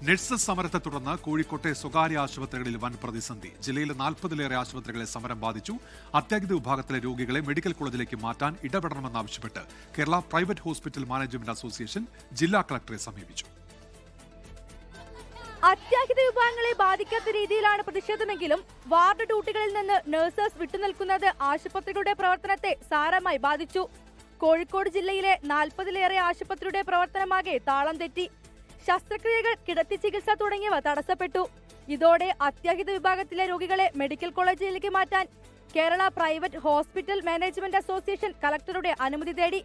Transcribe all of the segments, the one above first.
Nurses സമരത്തെ തുടർന്ന് കോഴിക്കോട്ടെ സ്വകാര്യ ആശുപത്രികളിൽ വൻ പ്രതിസന്ധി. ജില്ലയിലെ 40-ലേറെ ആശുപത്രികളെ സമരം ബാധിച്ചു. അത്യാഹിത വിഭാഗത്തിലെ രോഗികളെ മെഡിക്കൽ കോളേജിലേക്ക് മാറ്റാൻ ഇടപെടണമെന്നാവശ്യപ്പെട്ട് Kerala private hospital management association ജില്ലാ കളക്ടറെ സമീപിച്ചു. അത്യാഹിത വിഭാഗങ്ങളെ ബാധിക്കാത്ത രീതിയിലാണ് പ്രതിഷേധമെങ്കിലും വാർഡ് ഡ്യൂട്ടികളിൽ നിന്ന് നഴ്സസ് വിട്ടുനിൽക്കുന്നത് ആശുപത്രികളുടെ പ്രവർത്തനത്തെ സാരമായി ബാധിച്ചു. കോഴിക്കോട് ജില്ലയിലെ 40-ലേറെ ആശുപത്രിയുടെ പ്രവർത്തനമാകെ താളം തെറ്റി. ശസ്ത്രക്രിയകൾ, കിടത്തി ചികിത്സ തുടങ്ങിയവ തടസ്സപ്പെട്ടു. ഇതോടെ അത്യാഹിത വിഭാഗത്തിലെ രോഗികളെ മെഡിക്കൽ കോളേജിലേക്ക് മാറ്റാൻ Kerala private hospital management association കളക്ടറുടെ അനുമതി തേടി.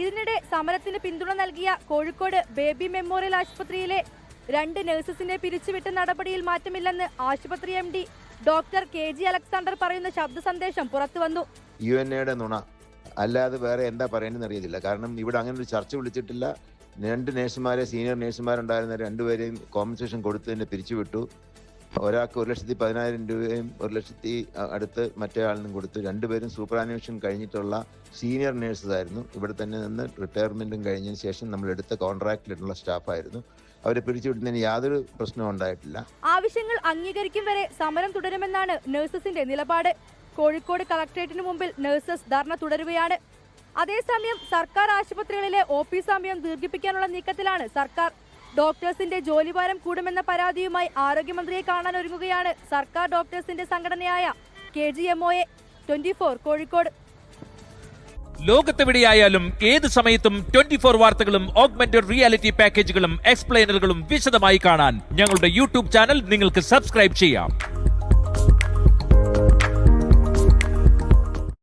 ഇതിനിടെ സമരത്തിന് പിന്തുണ നൽകിയ കോഴിക്കോട് ബേബി മെമ്മോറിയൽ ആശുപത്രിയിലെ 2 നഴ്സസിനെ പിരിച്ചുവിട്ട നടപടിയിൽ മാറ്റമില്ലെന്ന് ആശുപത്രി MD ഡോക്ടർ KG അലക്സാണ്ടർ പറയുന്ന ശബ്ദ സന്ദേശം പുറത്തുവന്നു. UNAയുടെ നുണ അല്ലാതെ വേറെ എന്താ പറയുന്നതെന്ന് അറിയത്തില്ല. കാരണം ഇവിടെ അങ്ങനെ ഒരു ചർച്ച വിളിച്ചിട്ടില്ല. 2 നേഴ്സുമാരെ, സീനിയർ നേഴ്സുമാരുണ്ടായിരുന്ന 2 പേരെയും കോമ്പൻസേഷൻ കൊടുത്തതിനെ പിരിച്ചുവിട്ടു. ഒരാൾക്ക് 1,10,000 രൂപയും 1,00,000 അടുത്ത് മറ്റേ ആളിനും കൊടുത്തു. 2 പേരും സൂപ്പറാനുവേഷൻ കഴിഞ്ഞിട്ടുള്ള സീനിയർ നേഴ്സസ് ആയിരുന്നു. ഇവിടെ തന്നെ നിന്ന് റിട്ടയർമെന്റും കഴിഞ്ഞതിന് ശേഷം നമ്മൾ എടുത്ത കോൺട്രാക്റ്റിലുള്ള സ്റ്റാഫായിരുന്നു. അവരെ പിരിച്ചുവിടുന്നതിന് യാതൊരു പ്രശ്നവും ഉണ്ടായിട്ടില്ല. ആവശ്യങ്ങൾ അംഗീകരിക്കും വരെ സമരം തുടരുമെന്നാണ് നഴ്സസിന്റെ നിലപാട്. കോഴിക്കോട് കളക്ടറേറ്റിന് മുമ്പിൽ നഴ്സസ് ധർണ തുടരുകയാണ്. അതേസമയം സർക്കാർ ആശുപത്രികളിലെ OP സമയം ദീർഘിപ്പിക്കാനുള്ള നീക്കത്തിലാണ് സർക്കാർ. ഡോക്ടേഴ്സിന്റെ ജോലിഭാരം കൂടുമെന്ന പരാതിയുമായി ആരോഗ്യമന്ത്രിയെ കാണാൻ ഒരുങ്ങുകയാണ് സർക്കാർ ഡോക്ടേഴ്സിന്റെ സംഘടനയായ KGMOA. 24 കോഴിക്കോട്. ലോകത്തെവിടെയായാലും ഏത് സമയത്തും 24 വാർത്തകളും ഓഗ്മെന്റഡ് റിയാലിറ്റി പാക്കേജുകളും എക്സ്പ്ലെയിനറുകളും വിശദമായി കാണാൻ ഞങ്ങളുടെ YouTube ചാനൽ നിങ്ങൾക്ക് സബ്സ്ക്രൈബ് ചെയ്യാം.